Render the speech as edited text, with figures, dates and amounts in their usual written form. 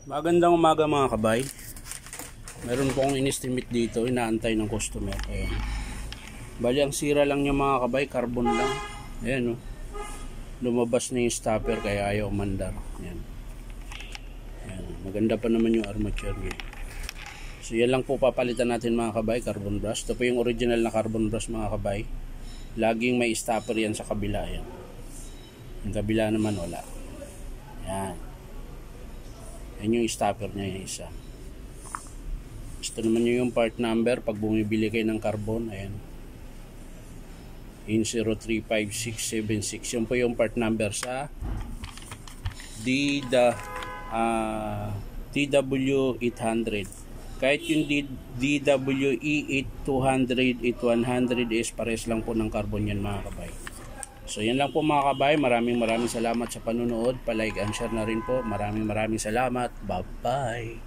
Magandang umaga mga kabay. Meron po akong in-estimate dito, inaantay ng customer. Ayan. Bali ang sira lang niya mga kabay, carbon lang. Ayan, oh. Lumabas na yung stopper kaya ayaw umandar. Ayan. Ayan. Maganda pa naman yung armature niya. So yan lang po papalitan natin mga kabay, carbon brush. Ito po yung original na carbon brush mga kabay. Laging may stopper yan sa kabila. Ayan. Yung kabila naman wala. Ayan. Yan yung stopper niya yung isa. Gusto naman nyo yung part number pag bumibili kayo ng carbon. Ayan. In 035676. Yun po yung part number sa DW800. Kahit yung DWE 800, 8100 is pares lang po ng carbon yan mga kabay. So yan lang po mga kabay. Maraming salamat sa panunood. Pa-like and share na rin po. Maraming salamat. Bye bye.